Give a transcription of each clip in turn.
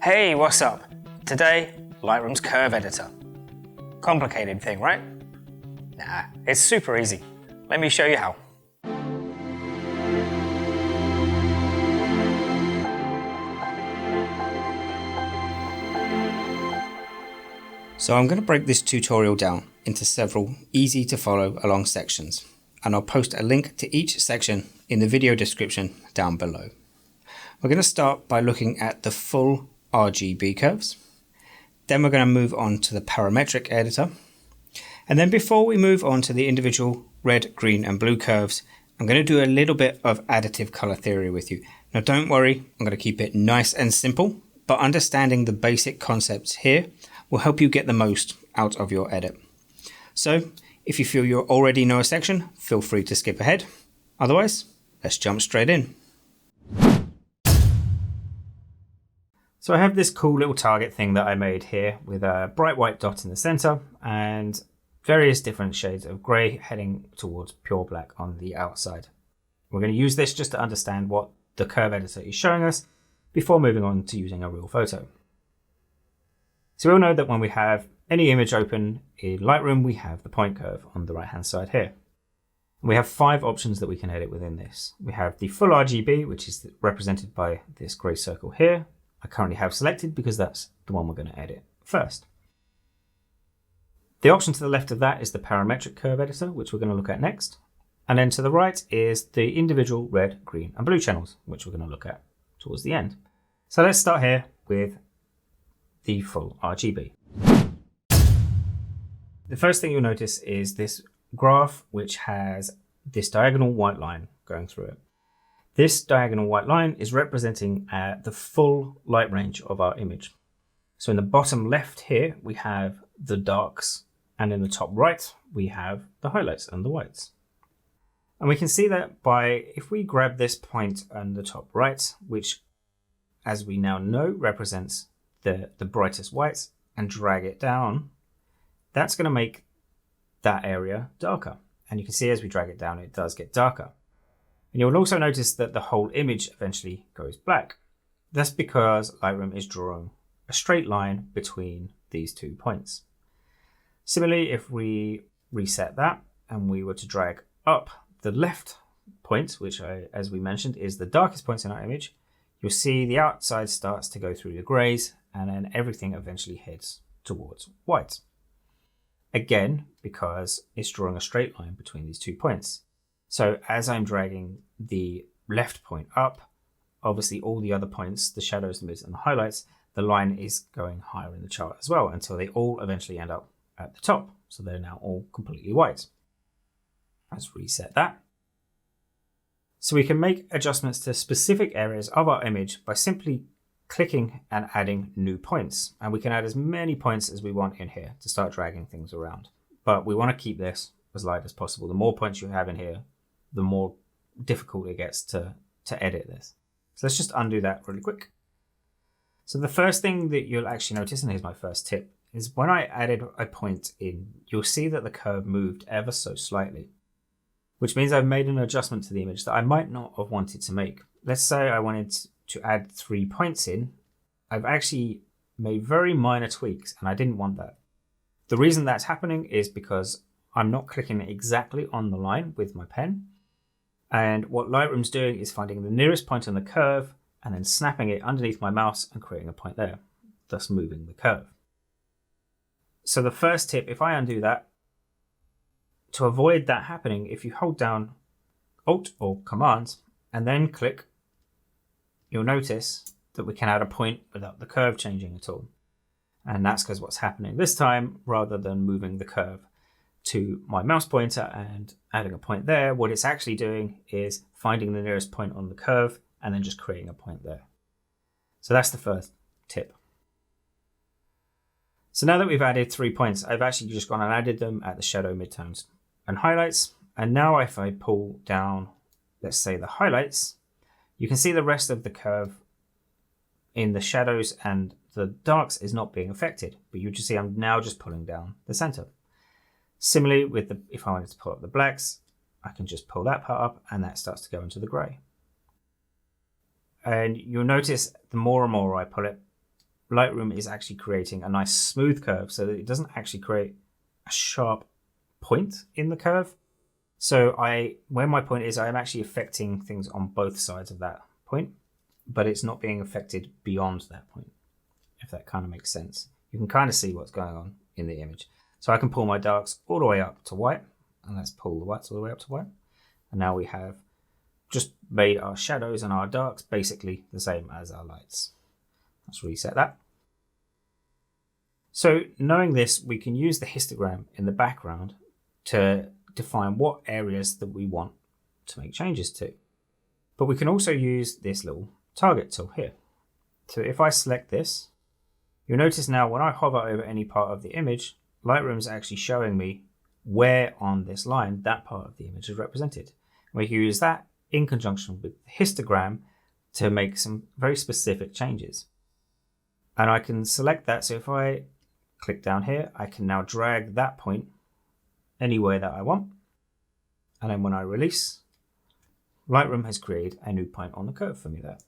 Hey, what's up? Today, Lightroom's curve editor. Complicated thing, right? Nah, it's super easy. Let me show you how. So I'm going to break this tutorial down into several easy to follow along sections, and I'll post a link to each section in the video description down below. We're going to start by looking at the full RGB curves. Then we're going to move on to the parametric editor. And then before we move on to the individual red, green and blue curves, I'm going to do a little bit of additive color theory with you. Now don't worry, I'm going to keep it nice and simple, but understanding the basic concepts here will help you get the most out of your edit. So if you feel you already know a section, feel free to skip ahead. Otherwise, let's jump straight in. So I have this cool little target thing that I made here with a bright white dot in the center and various different shades of gray heading towards pure black on the outside. We're going to use this just to understand what the curve editor is showing us before moving on to using a real photo. So we all know that when we have any image open in Lightroom, we have the point curve on the right hand side here. We have 5 options that we can edit within this. We have the full RGB, which is represented by this gray circle here. I currently have selected because that's the one we're going to edit first. The option to the left of that is the parametric curve editor, which we're going to look at next. And then to the right is the individual red, green and blue channels, which we're going to look at towards the end. So let's start here with the full RGB. The first thing you'll notice is this graph, which has this diagonal white line going through it. This diagonal white line is representing the full light range of our image. So in the bottom left here, we have the darks, and in the top right, we have the highlights and the whites. And we can see that by, if we grab this point on the top right, which as we now know represents the brightest whites, and drag it down, that's going to make that area darker. And you can see as we drag it down, it does get darker. And you'll also notice that the whole image eventually goes black. That's because Lightroom is drawing a straight line between these 2 points. Similarly, if we reset that and we were to drag up the left point, which as we mentioned is the darkest point in our image, you'll see the outside starts to go through the grays and then everything eventually heads towards white. Again, because it's drawing a straight line between these 2 points. So as I'm dragging the left point up, obviously all the other points, the shadows, the mids and the highlights, the line is going higher in the chart as well until they all eventually end up at the top. So they're now all completely white. Let's reset that. So we can make adjustments to specific areas of our image by simply clicking and adding new points. And we can add as many points as we want in here to start dragging things around. But we want to keep this as light as possible. The more points you have in here, the more difficult it gets to edit this. So let's just undo that really quick. So the first thing that you'll actually notice, and here's my first tip, is when I added a point in, you'll see that the curve moved ever so slightly, which means I've made an adjustment to the image that I might not have wanted to make. Let's say I wanted to add 3 points in. I've actually made very minor tweaks and I didn't want that. The reason that's happening is because I'm not clicking exactly on the line with my pen. And what Lightroom's doing is finding the nearest point on the curve and then snapping it underneath my mouse and creating a point there, thus moving the curve. So the first tip, if I undo that, to avoid that happening, if you hold down Alt or Command and then click, you'll notice that we can add a point without the curve changing at all. And that's because what's happening this time, rather than moving the curve to my mouse pointer and adding a point there, what it's actually doing is finding the nearest point on the curve and then just creating a point there. So that's the first tip. So now that we've added 3 points, I've actually just gone and added them at the shadow, midtones and highlights. And now if I pull down, let's say the highlights, you can see the rest of the curve in the shadows and the darks is not being affected, but you just see I'm now just pulling down the center. Similarly, with if I wanted to pull up the blacks, I can just pull that part up and that starts to go into the gray. And you'll notice the more and more I pull it, Lightroom is actually creating a nice smooth curve so that it doesn't actually create a sharp point in the curve. So where my point is, I'm actually affecting things on both sides of that point, but it's not being affected beyond that point, if that kind of makes sense. You can kind of see what's going on in the image. So I can pull my darks all the way up to white, and let's pull the whites all the way up to white. And now we have just made our shadows and our darks basically the same as our lights. Let's reset that. So knowing this, we can use the histogram in the background to define what areas that we want to make changes to. But we can also use this little target tool here. So if I select this, you'll notice now when I hover over any part of the image, Lightroom is actually showing me where on this line that part of the image is represented. And we can use that in conjunction with the histogram to make some very specific changes. And I can select that. So if I click down here, I can now drag that point anywhere that I want. And then when I release, Lightroom has created a new point on the curve for me there.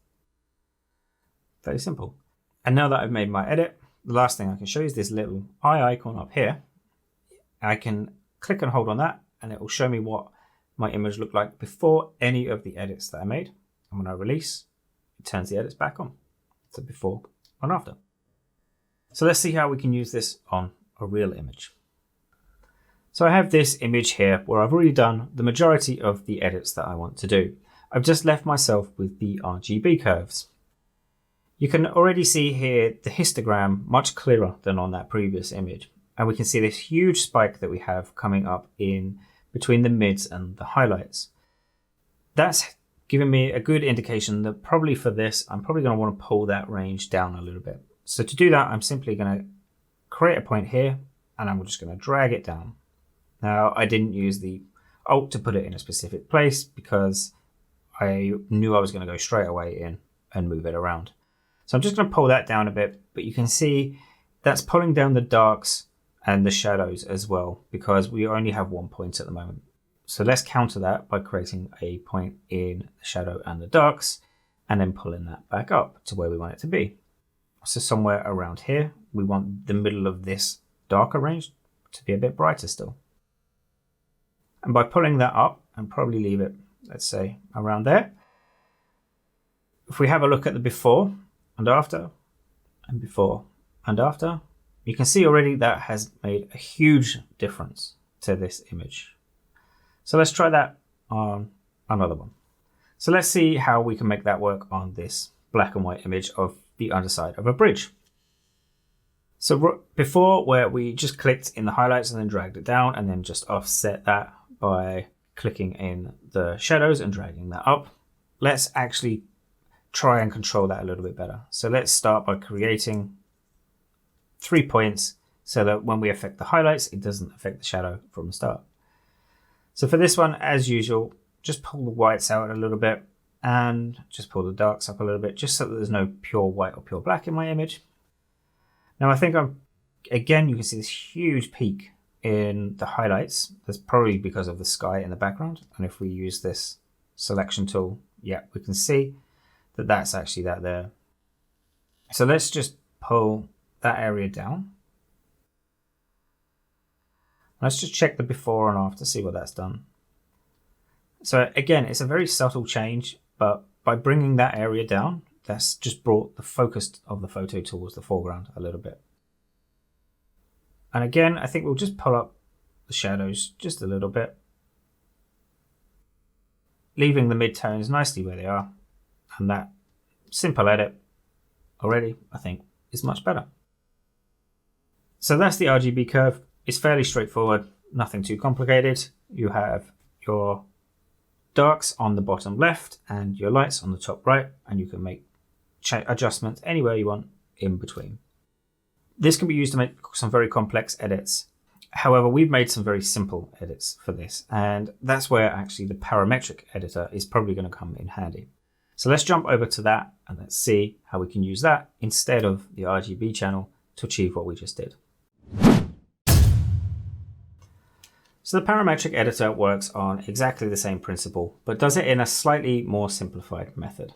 Very simple. And now that I've made my edit, the last thing I can show you is this little eye icon up here. I can click and hold on that, and it will show me what my image looked like before any of the edits that I made. And when I release, it turns the edits back on. So before and after. So let's see how we can use this on a real image. So I have this image here where I've already done the majority of the edits that I want to do. I've just left myself with the RGB curves. You can already see here the histogram much clearer than on that previous image. And we can see this huge spike that we have coming up in between the mids and the highlights. That's giving me a good indication that probably for this, I'm probably going to want to pull that range down a little bit. So to do that, I'm simply going to create a point here, and I'm just going to drag it down. Now, I didn't use the Alt to put it in a specific place because I knew I was going to go straight away in and move it around. So I'm just going to pull that down a bit, but you can see that's pulling down the darks and the shadows as well, because we only have one point at the moment. So let's counter that by creating a point in the shadow and the darks, and then pulling that back up to where we want it to be. So somewhere around here, we want the middle of this darker range to be a bit brighter still. And by pulling that up, and probably leave it, let's say, around there. If we have a look at the before and after, and before and after, you can see already that has made a huge difference to this image. So let's try that on another one. So let's see how we can make that work on this black and white image of the underside of a bridge. So before, where we just clicked in the highlights and then dragged it down, and then just offset that by clicking in the shadows and dragging that up, let's actually try and control that a little bit better. So let's start by creating 3 points so that when we affect the highlights, it doesn't affect the shadow from the start. So for this one, as usual, just pull the whites out a little bit and just pull the darks up a little bit, just so that there's no pure white or pure black in my image. Now I think again, you can see this huge peak in the highlights. That's probably because of the sky in the background. And if we use this selection tool, yeah, we can see that that's actually that there. So let's just pull that area down. Let's just check the before and after, see what that's done. So again, it's a very subtle change, but by bringing that area down, that's just brought the focus of the photo towards the foreground a little bit. And again, I think we'll just pull up the shadows just a little bit, leaving the midtones nicely where they are. And that simple edit already, I think, is much better. So that's the RGB curve. It's fairly straightforward, nothing too complicated. You have your darks on the bottom left and your lights on the top right, and you can make adjustments anywhere you want in between. This can be used to make some very complex edits. However, we've made some very simple edits for this, and that's where actually the parametric editor is probably going to come in handy. So let's jump over to that and let's see how we can use that instead of the RGB channel to achieve what we just did. So the parametric editor works on exactly the same principle, but does it in a slightly more simplified method.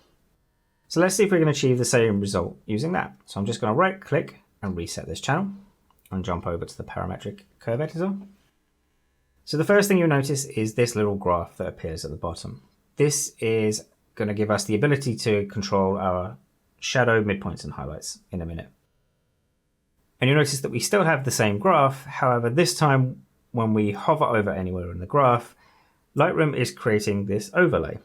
So let's see if we can achieve the same result using that. So I'm just going to right click and reset this channel and jump over to the Parametric Curve Editor. So the first thing you'll notice is this little graph that appears at the bottom. This is going to give us the ability to control our shadow, midpoints and highlights in a minute. And you'll notice that we still have the same graph. However, this time when we hover over anywhere in the graph, Lightroom is creating this overlay.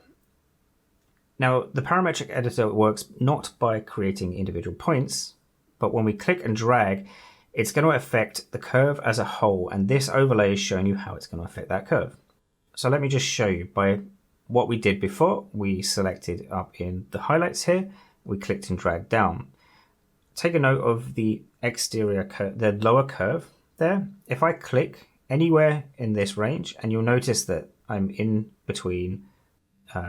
Now, the parametric editor works not by creating individual points, but when we click and drag, it's going to affect the curve as a whole, and this overlay is showing you how it's going to affect that curve. So let me just show you by what we did before. We selected up in the highlights here, we clicked and dragged down. Take a note of the exterior curve, the lower curve there. If I click anywhere in this range, and you'll notice that I'm in between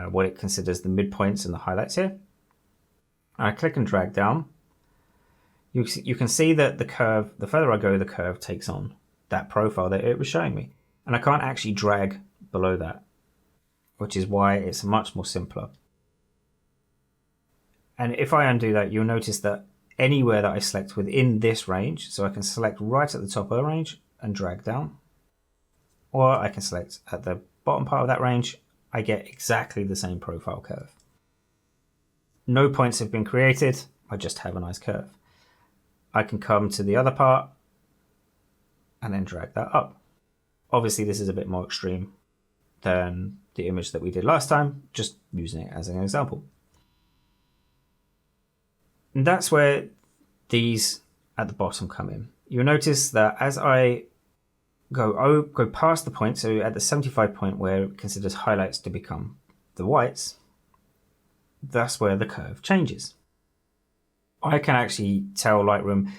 what it considers the midpoints and the highlights here. I click and drag down. You can see that the curve, the further I go, the curve takes on that profile that it was showing me. And I can't actually drag below that, which is why it's much more simpler. And if I undo that, you'll notice that anywhere that I select within this range, so I can select right at the top of the range and drag down, or I can select at the bottom part of that range, I get exactly the same profile curve. No points have been created, I just have a nice curve. I can come to the other part and then drag that up. Obviously this is a bit more extreme than the image that we did last time, just using it as an example. And that's where these at the bottom come in. You'll notice that as I go past the point, so at the 75 point where it considers highlights to become the whites, that's where the curve changes. I can actually tell Lightroom,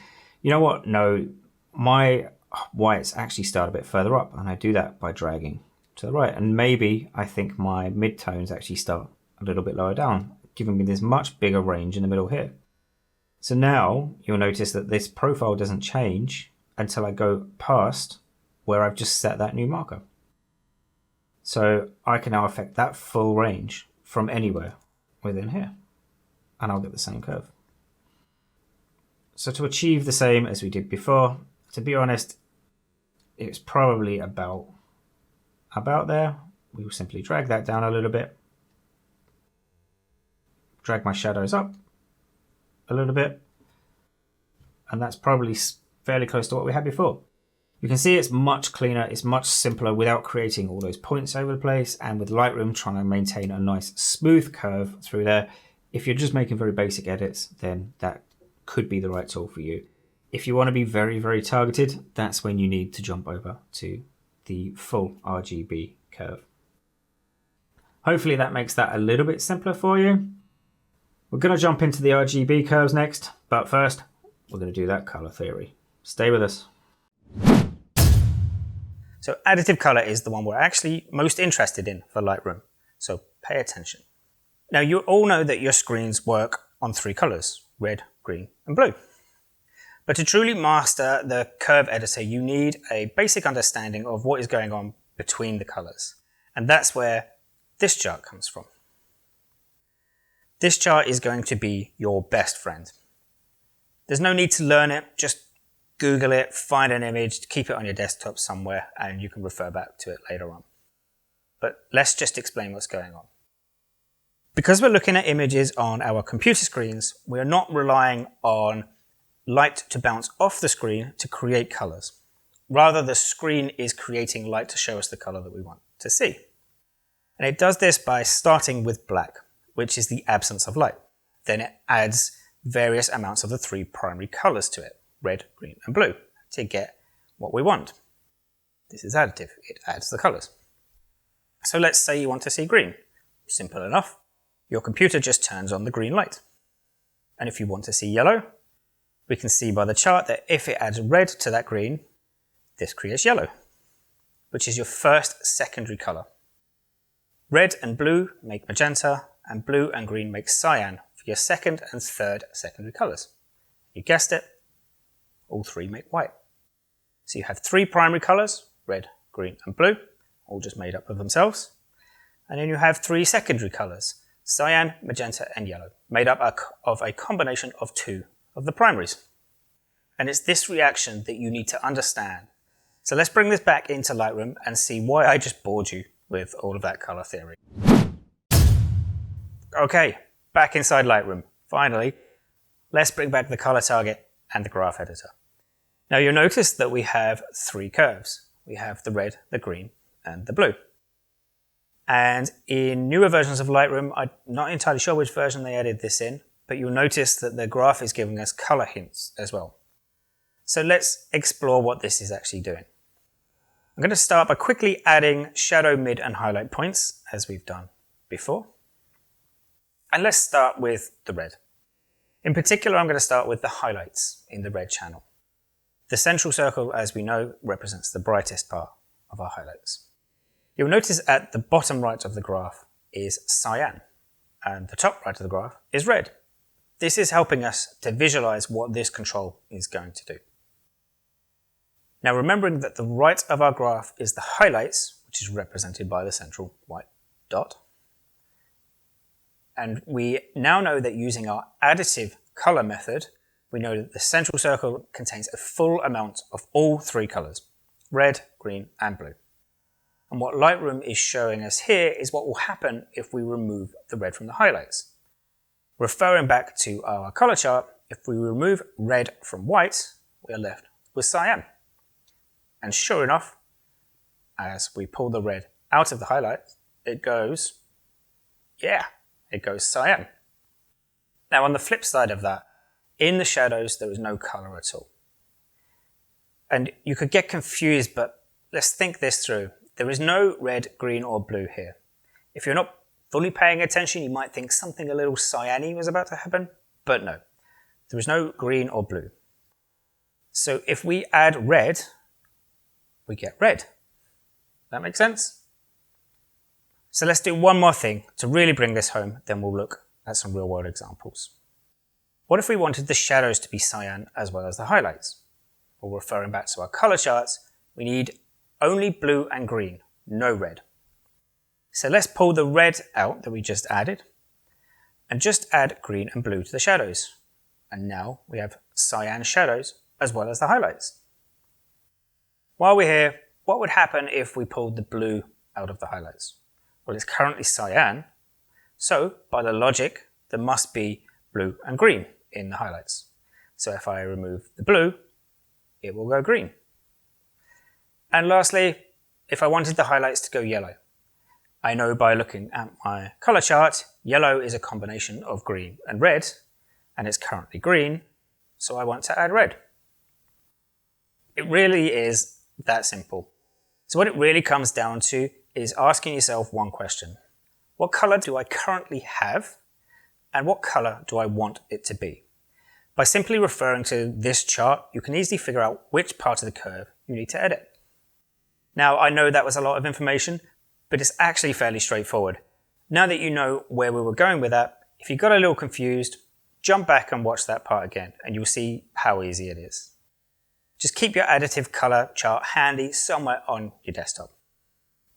you know what, no, my whites actually start a bit further up, and I do that by dragging to the right. And maybe I think my midtones actually start a little bit lower down, giving me this much bigger range in the middle here. So now you'll notice that this profile doesn't change until I go past where I've just set that new marker. So I can now affect that full range from anywhere within here, and I'll get the same curve. So to achieve the same as we did before, to be honest, it's probably about there. We will simply drag that down a little bit, drag my shadows up a little bit, and that's probably fairly close to what we had before. You can see it's much cleaner, it's much simpler without creating all those points over the place, and with Lightroom trying to maintain a nice smooth curve through there. If you're just making very basic edits, then that could be the right tool for you. If you want to be very, very targeted, that's when you need to jump over to the full RGB curve. Hopefully that makes that a little bit simpler for you. We're going to jump into the RGB curves next, but first we're going to do that color theory. Stay with us. So additive color is the one we're actually most interested in for Lightroom, so pay attention. Now you all know that your screens work on 3 colors, red, green and blue. But to truly master the curve editor, you need a basic understanding of what is going on between the colors. And that's where this chart comes from. This chart is going to be your best friend. There's no need to learn it, just Google it, find an image, keep it on your desktop somewhere, and you can refer back to it later on. But let's just explain what's going on. Because we're looking at images on our computer screens, we're not relying on light to bounce off the screen to create colors. Rather, the screen is creating light to show us the color that we want to see. And it does this by starting with black, which is the absence of light. Then it adds various amounts of the 3 primary colors to it, red, green and blue, to get what we want. This is additive, it adds the colors. So let's say you want to see green. Simple enough. Your computer just turns on the green light. And if you want to see yellow, we can see by the chart that if it adds red to that green, this creates yellow, which is your first secondary color. Red and blue make magenta, and blue and green make cyan for your second and third secondary colors. You guessed it, all 3 make white. So you have 3 primary colors, red, green and blue, all just made up of themselves. And then you have 3 secondary colors, cyan, magenta, and yellow, made up of a combination of two of the primaries. And it's this reaction that you need to understand. So let's bring this back into Lightroom and see why I just bored you with all of that color theory. Okay, back inside Lightroom. Finally, let's bring back the color target and the graph editor. Now you'll notice that we have three curves. We have the red, the green, and the blue. And in newer versions of Lightroom, I'm not entirely sure which version they added this in, but you'll notice that the graph is giving us color hints as well. So let's explore what this is actually doing. I'm going to start by quickly adding shadow, mid, and highlight points, as we've done before. And let's start with the red. In particular, I'm going to start with the highlights in the red channel. The central circle, as we know, represents the brightest part of our highlights. You'll notice at the bottom right of the graph is cyan, and the top right of the graph is red. This is helping us to visualize what this control is going to do. Now, remembering that the right of our graph is the highlights, which is represented by the central white dot. And we now know that using our additive color method, we know that the central circle contains a full amount of all three colors, red, green, and blue. And what Lightroom is showing us here is what will happen if we remove the red from the highlights. Referring back to our color chart, if we remove red from white, we are left with cyan. And sure enough, as we pull the red out of the highlights, it goes cyan. Now on the flip side of that, in the shadows, there is no color at all. And you could get confused, but let's think this through. There is no red, green, or blue here. If you're not fully paying attention, you might think something a little cyany was about to happen, but no. There is no green or blue. So if we add red, we get red. That makes sense? So let's do one more thing to really bring this home, then we'll look at some real-world examples. What if we wanted the shadows to be cyan as well as the highlights? Well, referring back to our color charts, we need only blue and green, no red. So let's pull the red out that we just added and just add green and blue to the shadows. And now we have cyan shadows as well as the highlights. While we're here, what would happen if we pulled the blue out of the highlights? Well, it's currently cyan, so by the logic, there must be blue and green in the highlights. So if I remove the blue, it will go green. And lastly, if I wanted the highlights to go yellow, I know by looking at my color chart, yellow is a combination of green and red, and it's currently green, so I want to add red. It really is that simple. So what it really comes down to is asking yourself one question. What color do I currently have, and what color do I want it to be? By simply referring to this chart, you can easily figure out which part of the curve you need to edit. Now, I know that was a lot of information, but it's actually fairly straightforward. Now that you know where we were going with that, if you got a little confused, jump back and watch that part again, and you'll see how easy it is. Just keep your additive color chart handy somewhere on your desktop.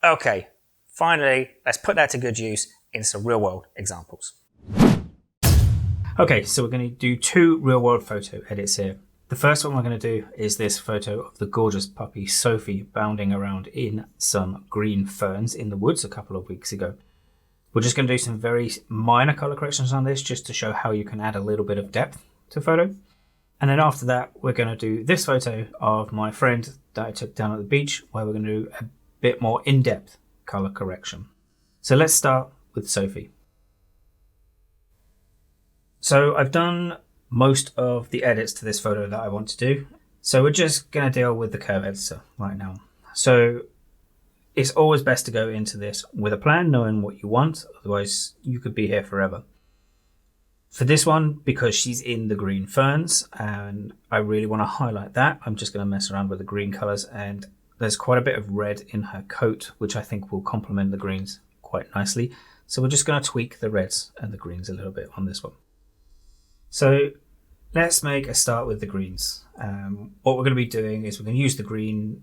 Okay, finally, let's put that to good use in some real-world examples. Okay, so we're going to do two real-world photo edits here. The first one we're going to do is this photo of the gorgeous puppy Sophie bounding around in some green ferns in the woods a couple of weeks ago. We're just going to do some very minor color corrections on this just to show how you can add a little bit of depth to photo. And then after that, we're going to do this photo of my friend that I took down at the beach, where we're going to do a bit more in-depth color correction. So let's start with Sophie. So I've done most of the edits to this photo that I want to do. So we're just going to deal with the curve editor right now. So it's always best to go into this with a plan, knowing what you want, otherwise you could be here forever. For this one, because she's in the green ferns and I really want to highlight that, I'm just going to mess around with the green colors, and there's quite a bit of red in her coat, which I think will complement the greens quite nicely. So we're just going to tweak the reds and the greens a little bit on this one. So let's make a start with the greens. What we're going to be doing is we're going to use the green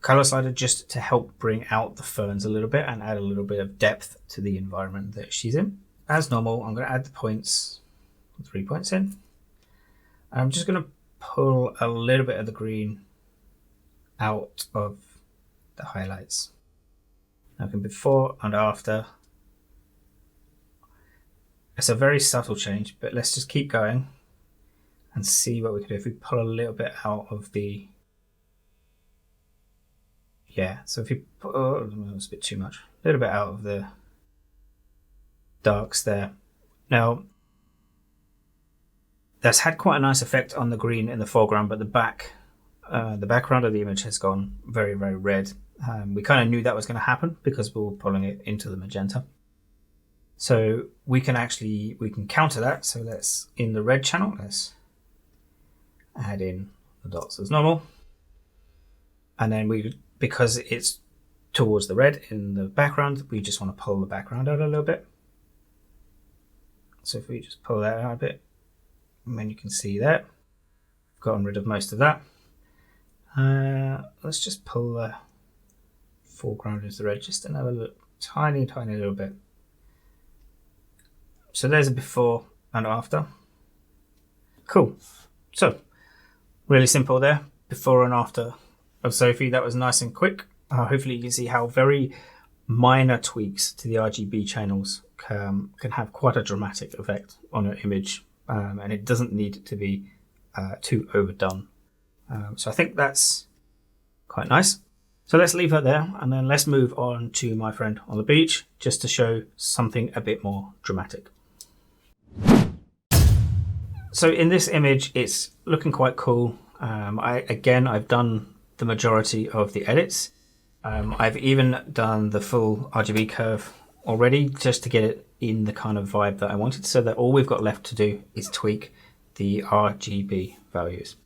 color slider just to help bring out the ferns a little bit and add a little bit of depth to the environment that she's in. As normal, I'm going to add the points, 3 points in. And I'm just going to pull a little bit of the green out of the highlights. Now, before and after. It's a very subtle change, but let's just keep going and see what we can do if we pull a little bit out of the... Yeah, so if you put... Oh, it's a bit too much. A little bit out of the darks there. Now, that's had quite a nice effect on the green in the foreground, but the background of the image has gone very, very red. We kind of knew that was going to happen because we were pulling it into the magenta. So we can counter that. So let's, in the red channel, let's add in the dots as normal. And then because it's towards the red in the background, we just want to pull the background out a little bit. So if we just pull that out a bit, and then you can see that, I've gotten rid of most of that. Let's just pull the foreground into the red, just another look, tiny little bit. So there's a before and after. Cool. So really simple there, before and after of Sophie. That was nice and quick. Hopefully you can see how very minor tweaks to the RGB channels can have quite a dramatic effect on your image, and it doesn't need to be too overdone. So I think that's quite nice. So let's leave that there, and then let's move on to my friend on the beach, just to show something a bit more dramatic. So in this image, it's looking quite cool. I've done the majority of the edits. I've even done the full RGB curve already, just to get it in the kind of vibe that I wanted, so that all we've got left to do is tweak the RGB values.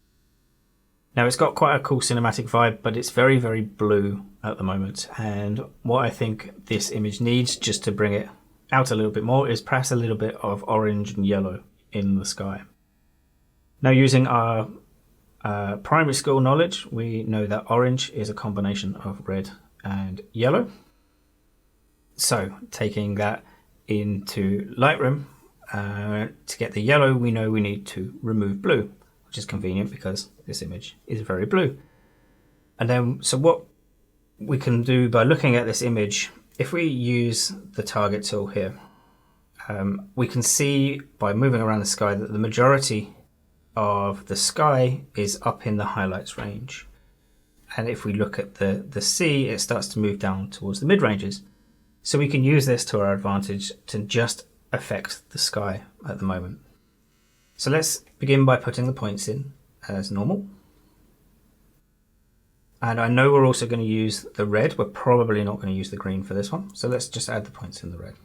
Now it's got quite a cool cinematic vibe, but it's very, very blue at the moment. And what I think this image needs, just to bring it out a little bit more, is perhaps a little bit of orange and yellow in the sky. Now, using our primary school knowledge, we know that orange is a combination of red and yellow. So taking that into Lightroom, to get the yellow, we know we need to remove blue, which is convenient because this image is very blue. And then, so what we can do by looking at this image, if we use the target tool here, we can see by moving around the sky that the majority of the sky is up in the highlights range. And if we look at the sea, it starts to move down towards the mid ranges. So we can use this to our advantage to just affect the sky at the moment. So let's begin by putting the points in as normal. And I know we're also going to use the red. We're probably not going to use the green for this one. So let's just add the points in the red.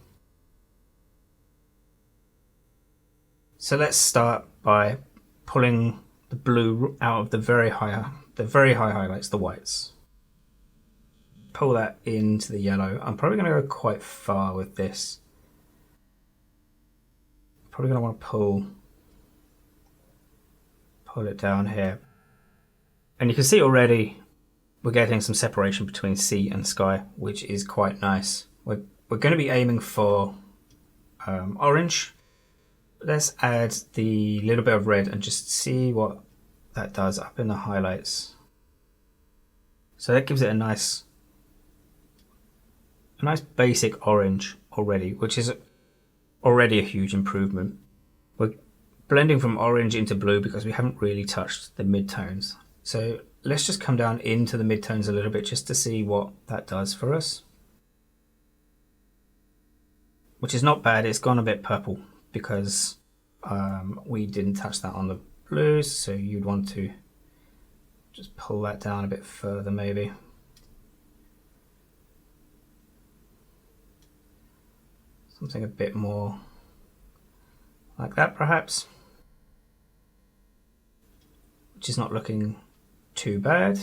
So let's start by pulling the blue out of the very high highlights, the whites. Pull that into the yellow. I'm probably going to go quite far with this. Probably going to want to pull it down here. And you can see already we're getting some separation between sea and sky, which is quite nice. We're going to be aiming for orange. Let's add the little bit of red and just see what that does up in the highlights. So that gives it a nice basic orange already, which is already a huge improvement. We're blending from orange into blue because we haven't really touched the midtones. So let's just come down into the midtones a little bit just to see what that does for us. Which is not bad. It's gone a bit purple because we didn't touch that on the blues, so you'd want to just pull that down a bit further maybe. Something a bit more like that perhaps, which is not looking too bad.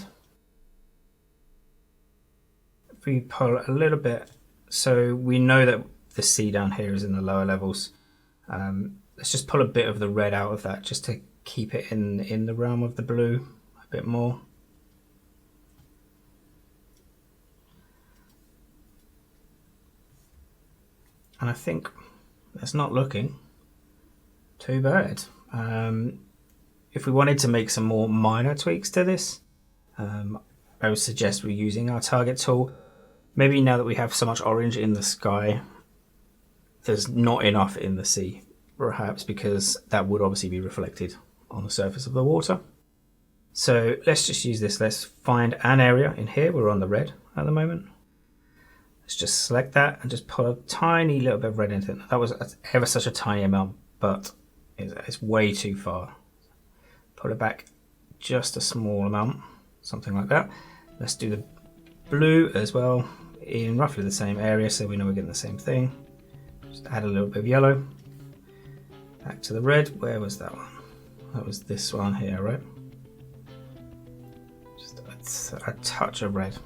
If we pull a little bit, so we know that the sea down here is in the lower levels. Let's just pull a bit of the red out of that just to keep it in the realm of the blue a bit more. And I think that's not looking too bad. If we wanted to make some more minor tweaks to this, I would suggest we're using our target tool. Maybe now that we have so much orange in the sky, there's not enough in the sea, perhaps because that would obviously be reflected on the surface of the water. So let's just use this. Let's find an area in here. We're on the red at the moment. Let's just select that and just put a tiny little bit of red into it. That was ever such a tiny amount, but it's way too far. Put it back just a small amount, something like that. Let's do the blue as well in roughly the same area so we know we're getting the same thing. Just add a little bit of yellow. Back to the red. Where was that one? That was this one here, right? Just a touch of red.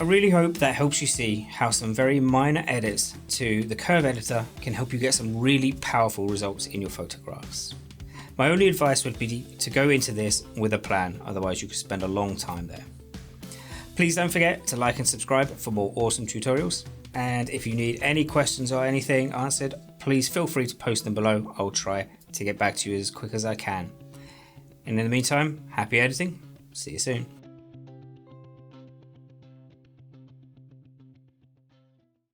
I really hope that helps you see how some very minor edits to the curve editor can help you get some really powerful results in your photographs. My only advice would be to go into this with a plan, otherwise you could spend a long time there. Please don't forget to like and subscribe for more awesome tutorials. And if you need any questions or anything answered, please feel free to post them below. I'll try to get back to you as quick as I can. And in the meantime, happy editing. See you soon.